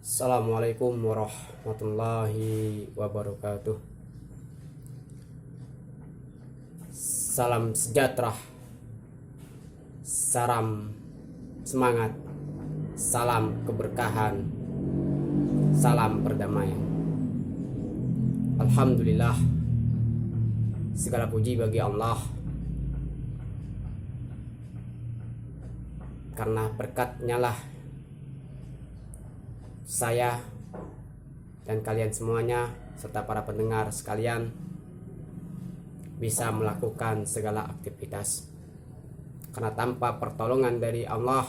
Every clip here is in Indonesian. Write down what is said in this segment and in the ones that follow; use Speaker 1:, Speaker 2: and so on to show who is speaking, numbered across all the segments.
Speaker 1: Assalamualaikum warahmatullahi wabarakatuh. Salam sejahtera, salam semangat, salam keberkahan, salam perdamaian. Alhamdulillah, segala puji bagi Allah, karena berkatnya lah saya dan kalian semuanya serta para pendengar sekalian bisa melakukan segala aktivitas. Karena tanpa pertolongan dari Allah,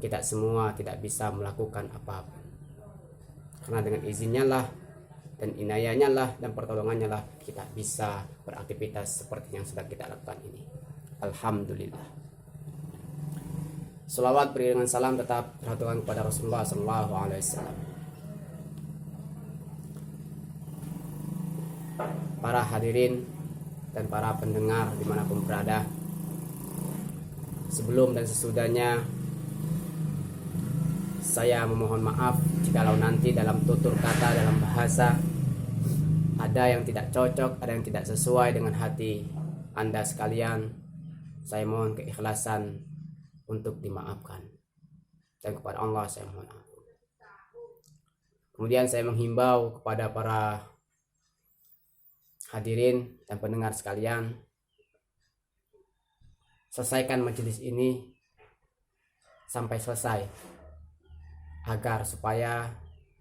Speaker 1: kita semua tidak bisa melakukan apa-apa. Karena dengan izinnya lah dan inayahnya lah dan pertolongannya lah kita bisa beraktivitas seperti yang sedang kita lakukan ini. Alhamdulillah. Salawat beriringan salam tetap terhaturkan kepada Rasulullah SAW. Para hadirin dan para pendengar dimanapun berada, sebelum dan sesudahnya saya memohon maaf jikalau nanti dalam tutur kata, dalam bahasa ada yang tidak cocok, ada yang tidak sesuai dengan hati Anda sekalian. Saya mohon keikhlasan untuk dimaafkan, dan kepada Allah saya mohon ampun. Kemudian saya menghimbau kepada para hadirin dan pendengar sekalian, selesaikan majelis ini sampai selesai agar supaya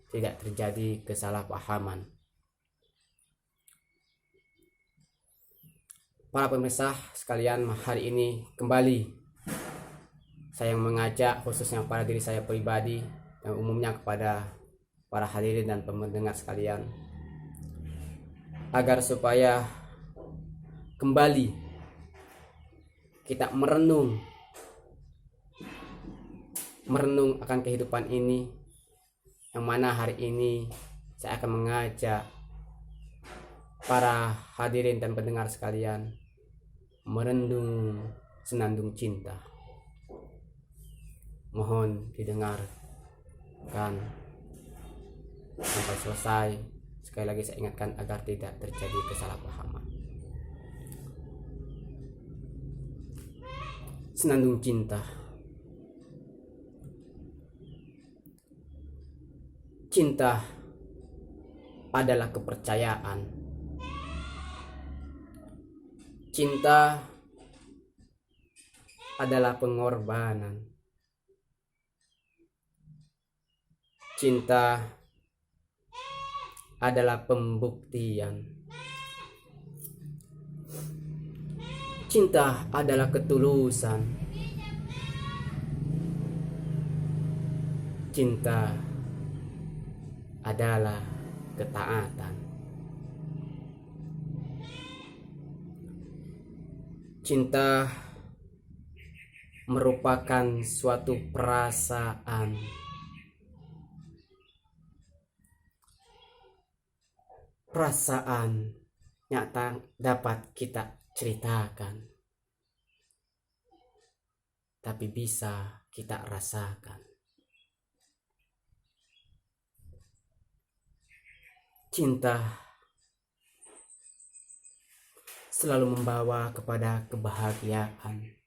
Speaker 1: tidak terjadi kesalahpahaman. Para pemirsa sekalian, hari ini kembali saya mengajak khususnya pada diri saya pribadi dan umumnya kepada para hadirin dan pendengar sekalian agar supaya kembali kita merenung akan kehidupan ini, yang mana hari ini saya akan mengajak para hadirin dan pendengar sekalian merendung senandung cinta. Mohon didengarkan sampai selesai. Sekali lagi saya ingatkan agar tidak terjadi kesalahpahaman. Senandung cinta. Cinta adalah kepercayaan. Cinta adalah pengorbanan. Cinta adalah pembuktian. Cinta adalah ketulusan. Cinta adalah ketaatan. Cinta merupakan suatu perasaan yang tak dapat kita ceritakan, tapi bisa kita rasakan. Cinta selalu membawa kepada kebahagiaan.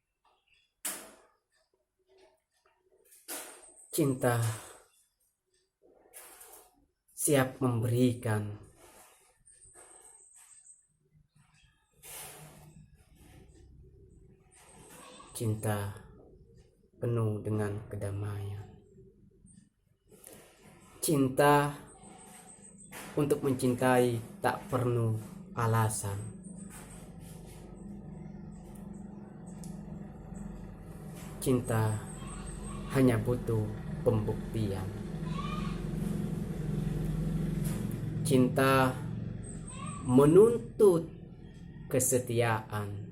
Speaker 1: Cinta siap memberikan. Cinta penuh dengan kedamaian. Cinta untuk mencintai tak perlu alasan. Cinta hanya butuh pembuktian. Cinta menuntut kesetiaan.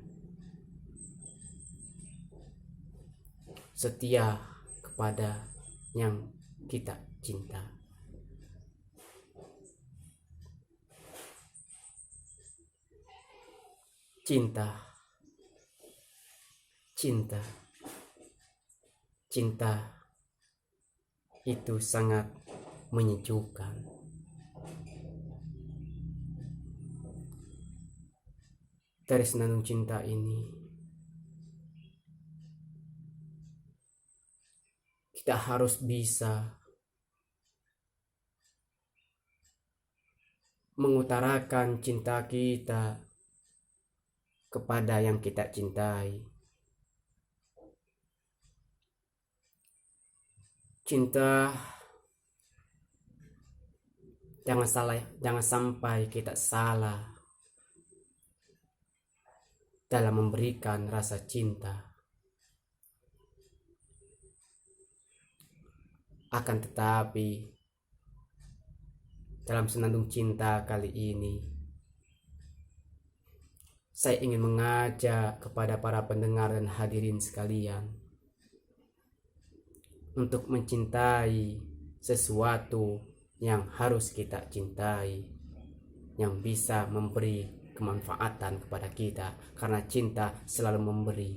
Speaker 1: Setia kepada yang kita cinta. Cinta itu sangat menyejukkan. Dari senandung cinta ini, kita harus bisa mengutarakan cinta kita kepada yang kita cintai. Cinta jangan sampai kita salah dalam memberikan rasa cinta. Akan tetapi dalam senandung cinta kali ini, saya ingin mengajak kepada para pendengar dan hadirin sekalian untuk mencintai sesuatu yang harus kita cintai, yang bisa memberi kemanfaatan kepada kita, karena cinta selalu memberi,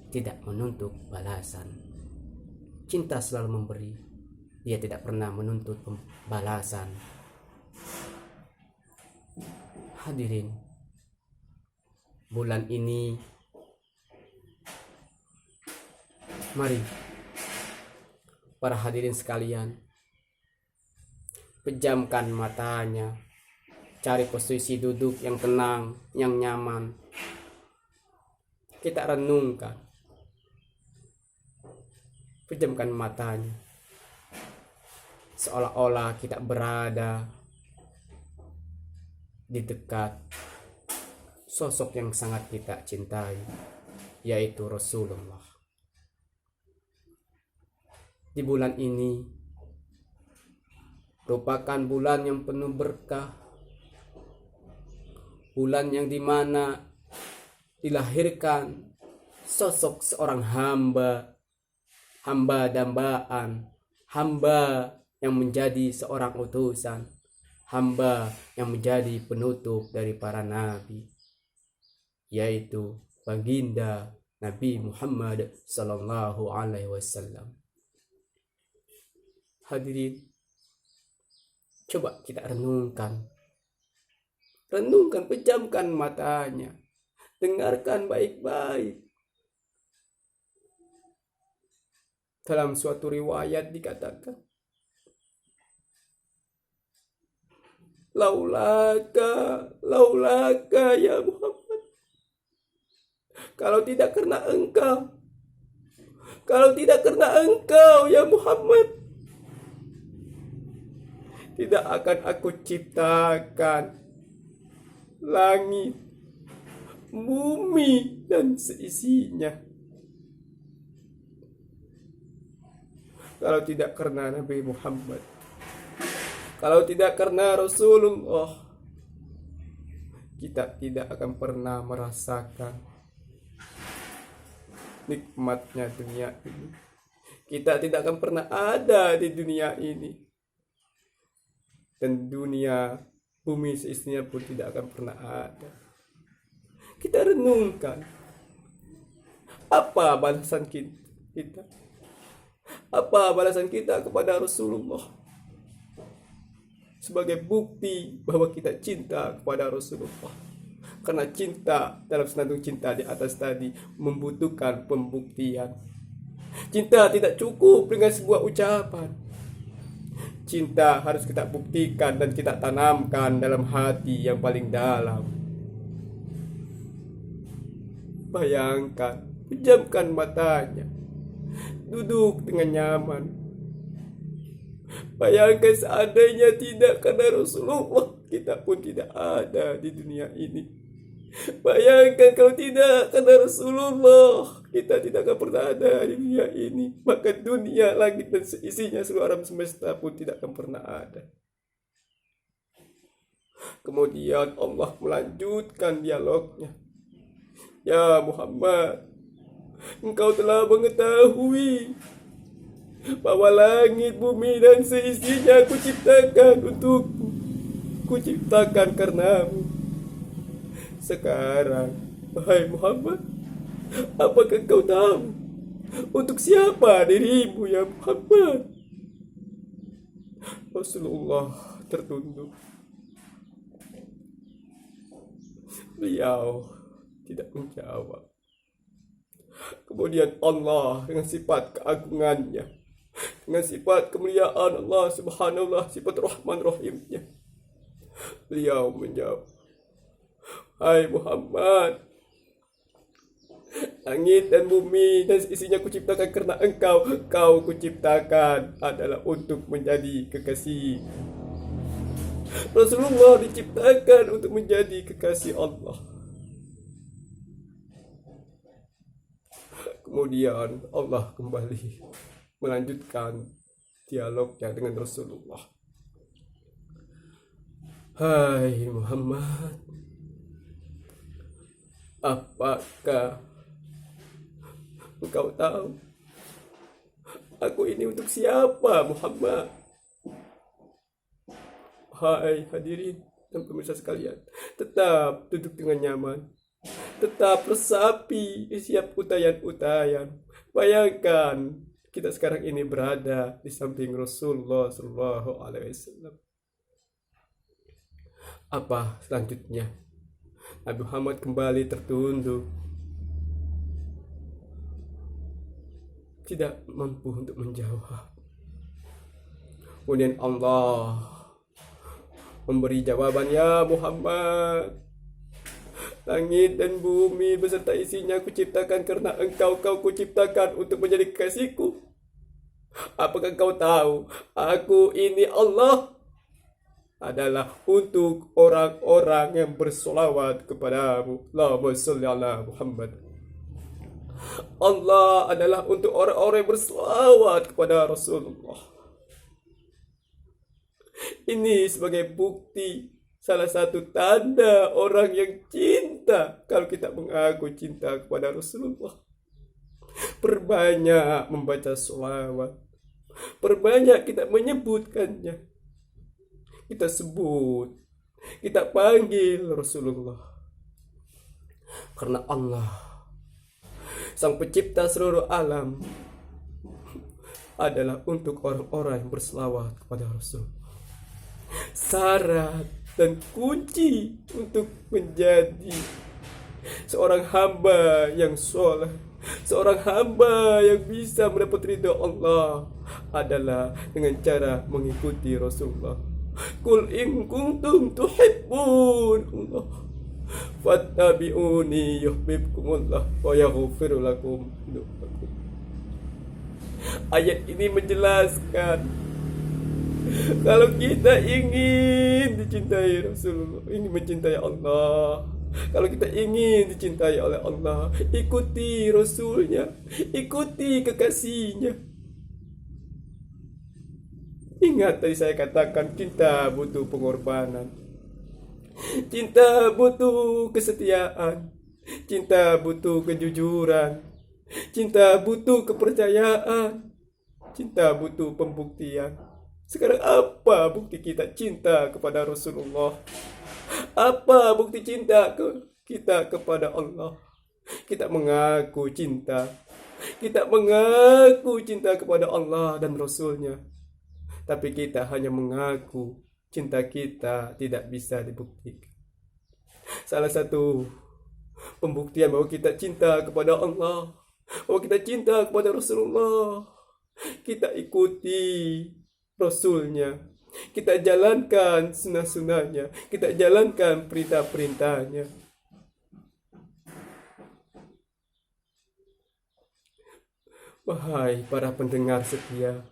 Speaker 1: tidak menuntut balasan. Cinta selalu memberi, dia tidak pernah menuntut balasan. Hadirin, bulan ini mari para hadirin sekalian pejamkan matanya, cari posisi duduk yang tenang, yang nyaman. Kita renungkan, pejamkan matanya, seolah-olah kita berada di dekat sosok yang sangat kita cintai, yaitu Rasulullah. Di bulan ini merupakan bulan yang penuh berkah, bulan yang dimana dilahirkan sosok seorang hamba dambaan, hamba yang menjadi seorang utusan, hamba yang menjadi penutup dari para nabi, yaitu baginda Nabi Muhammad sallallahu alaihi wasallam. Hadirin, coba kita renungkan, pejamkan matanya, dengarkan baik-baik. Dalam suatu riwayat dikatakan, laulaka ya Muhammad, kalau tidak karena engkau ya Muhammad, tidak akan aku ciptakan langit, bumi, dan seisinya. Kalau tidak karena Nabi Muhammad, kalau tidak karena Rasulullah, kita tidak akan pernah merasakan nikmatnya dunia ini. Kita tidak akan pernah ada di dunia ini. Dan dunia, bumi seisinya pun tidak akan pernah ada. Kita renungkan, apa balasan kita? Apa balasan kita kepada Rasulullah? Sebagai bukti bahwa kita cinta kepada Rasulullah. Karena cinta, dalam senandung cinta di atas tadi, membutuhkan pembuktian. Cinta tidak cukup dengan sebuah ucapan. Cinta harus kita buktikan dan kita tanamkan dalam hati yang paling dalam. Bayangkan, pejamkan matanya, duduk dengan nyaman. Bayangkan seandainya tidak karena Rasulullah, kita pun tidak ada di dunia ini. Bayangkan kalau tidak karena Rasulullah, kita tidak akan pernah ada di dunia ini. Maka dunia, langit, dan seisinya, seluruh alam semesta pun tidak akan pernah ada. Kemudian Allah melanjutkan dialognya. Ya Muhammad, engkau telah mengetahui bahwa langit, bumi, dan seisinya aku ciptakan untukmu. Ku ciptakan karenamu. Sekarang, wahai Muhammad, apakah kau tahu untuk siapa dirimu ya Muhammad? Rasulullah tertunduk. Beliau tidak menjawab. Kemudian Allah dengan sifat keagungannya, dengan sifat kemuliaan Allah subhanallah, sifat Rahman Rahimnya, beliau menjawab, hai Muhammad, langit dan bumi dan isinya kuciptakan karena engkau kuciptakan adalah untuk menjadi kekasih. Rasulullah diciptakan untuk menjadi kekasih Allah. Kemudian Allah kembali melanjutkan dialognya dengan Rasulullah. Hai Muhammad, apakah engkau tahu aku ini untuk siapa, Muhammad? Hai hadirin dan pemirsa sekalian, tetap duduk dengan nyaman, tetap resapi siap utayan-utayan. Bayangkan kita sekarang ini berada di samping Rasulullah Sallallahu Alaihi Wasallam. Apa selanjutnya? Nabi Muhammad kembali tertunduk, tidak mampu untuk menjawab. Kemudian Allah memberi jawaban, ya Muhammad, langit dan bumi beserta isinya kuciptakan karena engkau kuciptakan untuk menjadi kekasihku. Apakah engkau tahu aku ini Allah adalah untuk orang-orang yang bersolawat kepadamu. Allahumma sholli ala Muhammad. Allah adalah untuk orang-orang yang bersolawat kepada Rasulullah. Ini sebagai bukti, salah satu tanda orang yang cinta. Kalau kita mengaku cinta kepada Rasulullah, perbanyak membaca sholawat, perbanyak kita menyebutkannya. Kita sebut, kita panggil Rasulullah. Karena Allah, Sang Pencipta seluruh alam, adalah untuk orang-orang yang berselawat kepada Rasul. Syarat dan kunci untuk menjadi seorang hamba yang soleh, seorang hamba yang bisa mendapat ridha Allah adalah dengan cara mengikuti Rasulullah. Qul in kuntum tuhibbun Allah fattabi'uni yuhibbukumullah wa yaghfir lakum dzunubakum. Ayat ini menjelaskan kalau kita ingin dicintai Rasulullah, ingin mencintai Allah, kalau kita ingin dicintai oleh Allah, ikuti Rasulnya, ikuti kekasihnya. Ingat tadi saya katakan, cinta butuh pengorbanan, cinta butuh kesetiaan, cinta butuh kejujuran, cinta butuh kepercayaan, cinta butuh pembuktian. Sekarang apa bukti kita cinta kepada Rasulullah? Apa bukti cinta kita kepada Allah? Kita mengaku cinta, kita mengaku cinta kepada Allah dan Rasulnya, tapi kita hanya mengaku cinta kita tidak bisa dibuktikan. Salah satu pembuktian bahwa kita cinta kepada Allah, bahwa kita cinta kepada Rasulullah, kita ikuti Rasulnya, kita jalankan sunnah-sunnahnya, kita jalankan perintah-perintahnya. Wahai para pendengar setia,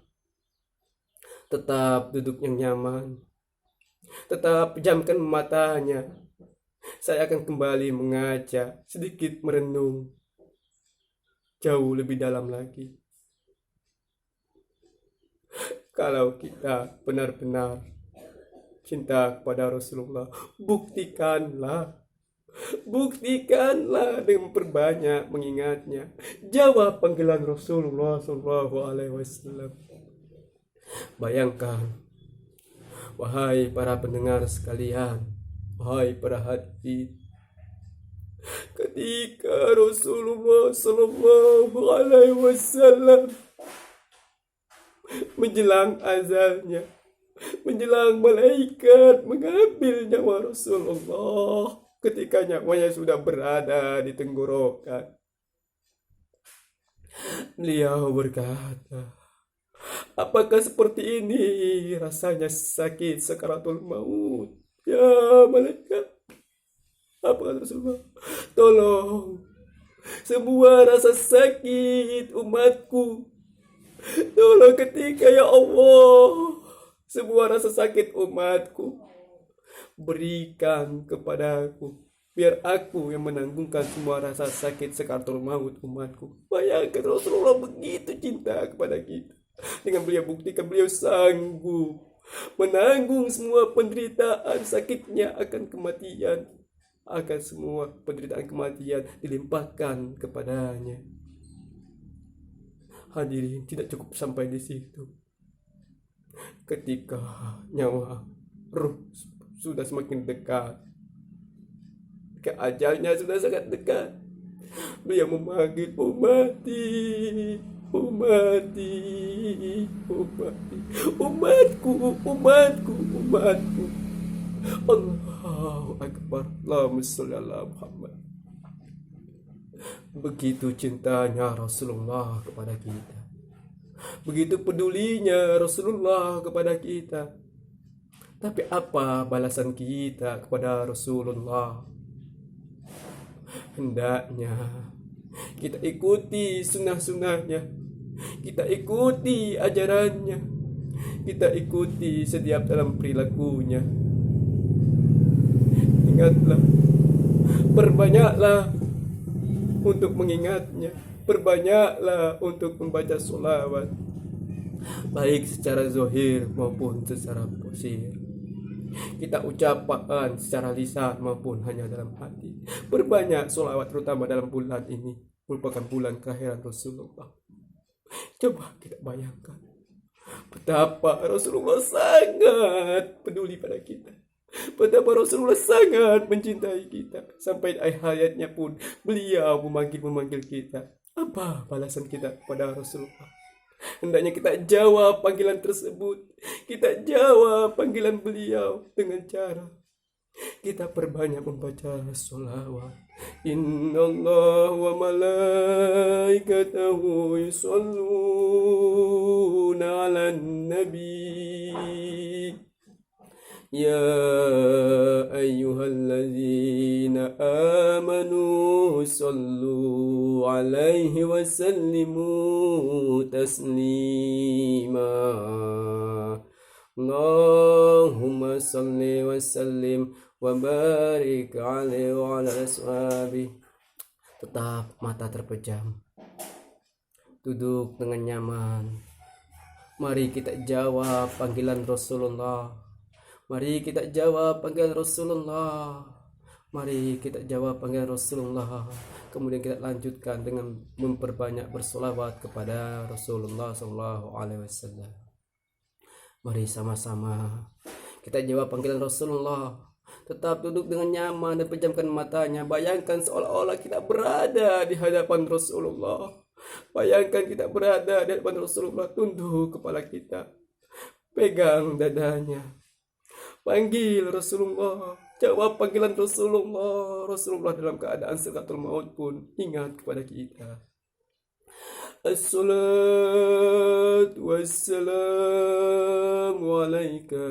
Speaker 1: tetap duduk yang nyaman, tetap pejamkan matanya. Saya akan kembali mengajak, sedikit merenung jauh lebih dalam lagi. Kalau kita benar-benar cinta kepada Rasulullah, buktikanlah dengan memperbanyak mengingatnya. Jawab panggilan Rasulullah SAW. Bayangkan, wahai para pendengar sekalian, wahai para hadirin, ketika Rasulullah SAW menjelang azannya, menjelang malaikat mengambil nyawa Rasulullah ketika nyawanya sudah berada di tenggorokan. Beliau berkata, apakah seperti ini rasanya sakit sakaratul maut? Ya malaikat, apa kata Rasulullah? Tolong semua rasa sakit umatku, tolong ketika ya Allah semua rasa sakit umatku berikan kepadaku, biar aku yang menanggungkan semua rasa sakit sakaratul maut umatku. Bayangkan Rasulullah begitu cinta kepada kita. Dengan beliau buktikan beliau sanggup menanggung semua penderitaan sakitnya akan kematian. Akan semua penderitaan kematian dilimpahkan kepadanya. Hadirin, tidak cukup sampai di situ. Ketika nyawa ruh sudah semakin dekat, ajalnya sudah sangat dekat, beliau memanggil umati, umati, umati, umatku, umatku, umatku. Allahu Akbar. Allahumma sholli ala Muhammad. Begitu cintanya Rasulullah kepada kita. Begitu pedulinya Rasulullah kepada kita. Tapi apa balasan kita kepada Rasulullah? Hendaknya kita ikuti sunnah-sunnahnya, kita ikuti ajarannya, kita ikuti setiap dalam perilakunya. Ingatlah, perbanyaklah untuk mengingatnya, perbanyaklah untuk membaca sholawat, baik secara zahir maupun secara posir. Kita ucapkan secara lisan maupun hanya dalam hati. Berbanyak sholawat, terutama dalam bulan ini, merupakan bulan kelahiran Rasulullah. Coba kita bayangkan betapa Rasulullah sangat peduli pada kita, betapa Rasulullah sangat mencintai kita. Sampai akhir hayatnya pun beliau memanggil kita. Apa balasan kita kepada Rasulullah? Hendaknya kita jawab panggilan tersebut. Kita jawab panggilan beliau dengan cara kita perbanyak membaca sholawat. Innallaha wa malaikatahu yusholluna 'alan nabi. Ya ayyuhalladzina amanu sallu alaihi wa sallimu taslima. Allahumma salli wa sallim wa barik alaihi wa ala ashabi. Tetap mata terpejam, duduk dengan nyaman. Mari kita jawab panggilan Rasulullah. Mari kita jawab panggilan Rasulullah. Mari kita jawab panggilan Rasulullah. Kemudian kita lanjutkan dengan memperbanyak bersolawat kepada Rasulullah SAW. Mari sama-sama kita jawab panggilan Rasulullah. Tetap duduk dengan nyaman dan pejamkan matanya. Bayangkan seolah-olah kita berada di hadapan Rasulullah. Bayangkan kita berada di hadapan Rasulullah. Tunduk kepala kita, pegang dadanya. Panggil Rasulullah, jawab panggilan Rasulullah. Rasulullah dalam keadaan sakaratul maut pun ingat kepada kita. Assalatu wassalamu alaika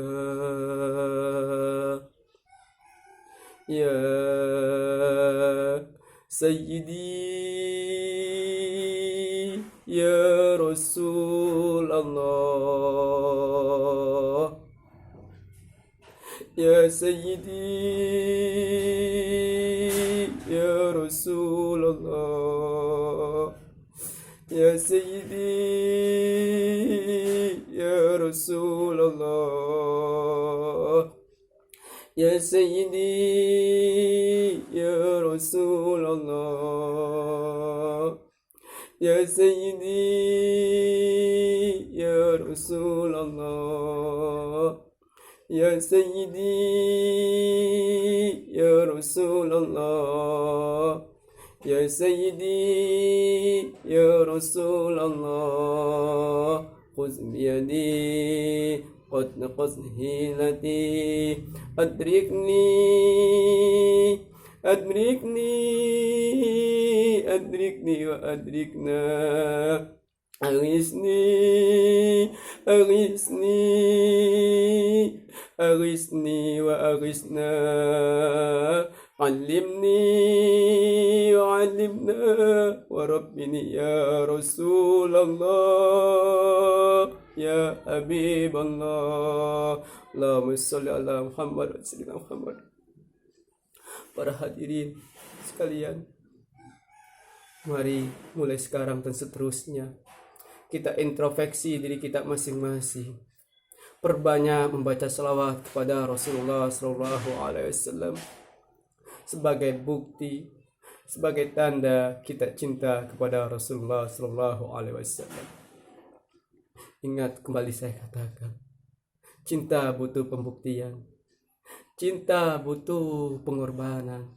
Speaker 1: ya Sayyidi ya Rasulullah. Ya Sayyidi ya Rasulullah. Ya Sayyidi ya Rasulullah. Ya Sayyidi ya Rasulullah. Ya Sayyidi ya Rasulullah. Ya Sayyidi ya Rasulullah. Ya Sayyidi ya Rasulullah. خذ بيدي قد نقص هيلتي أدركني أدركني وأدركنا أغثني وأغثنا علمنا وربني يا رسول الله يا حبيب الله اللهم صل على Muhammad wa sallim Muhammad. Para hadirin sekalian, mari mulai sekarang dan seterusnya kita introspeksi diri kita masing-masing. Perbanyak membaca salawat kepada Rasulullah SAW sebagai bukti, sebagai tanda kita cinta kepada Rasulullah SAW. Ingat, kembali saya katakan, cinta butuh pembuktian, cinta butuh pengorbanan,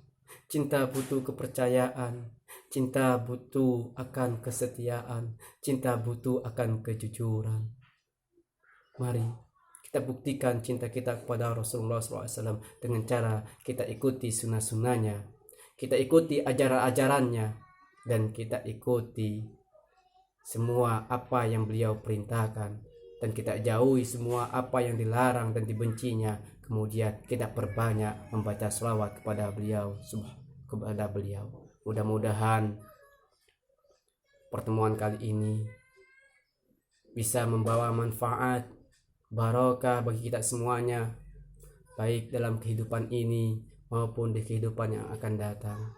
Speaker 1: cinta butuh kepercayaan, cinta butuh akan kesetiaan, cinta butuh akan kejujuran. Mari kita buktikan cinta kita kepada Rasulullah SAW dengan cara kita ikuti sunnah-sunnahnya, kita ikuti ajaran-ajarannya, dan kita ikuti semua apa yang beliau perintahkan, dan kita jauhi semua apa yang dilarang dan dibencinya. Kemudian kita perbanyak membaca selawat kepada beliau. Mudah-mudahan pertemuan kali ini bisa membawa manfaat, barokah bagi kita semuanya, baik dalam kehidupan ini maupun di kehidupan yang akan datang.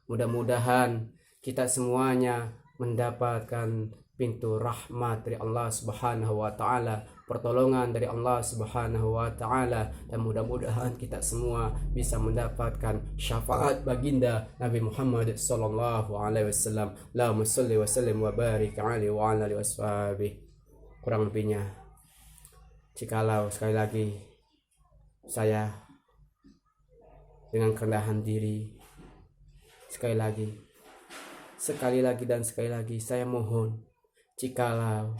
Speaker 1: Mudah-mudahan kita semuanya mendapatkan pintu rahmat dari Allah Subhanahu wa taala, pertolongan dari Allah Subhanahu wa taala, dan mudah-mudahan kita semua bisa mendapatkan syafaat baginda Nabi Muhammad sallallahu alaihi wasallam. Allahumma shalli wa sallim wa barik alaihi wa ala alihi washabihi. Kurang lebihnya, jikalau sekali lagi saya dengan kerendahan diri, sekali lagi saya mohon, jikalau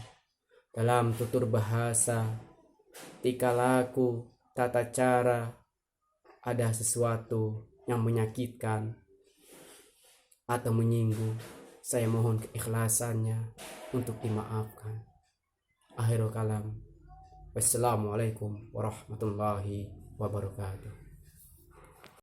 Speaker 1: dalam tutur bahasa, tika laku, tata cara ada sesuatu yang menyakitkan atau menyinggung, saya mohon keikhlasannya untuk dimaafkan. Akhirul kalam, wassalamualaikum warahmatullahi wabarakatuh.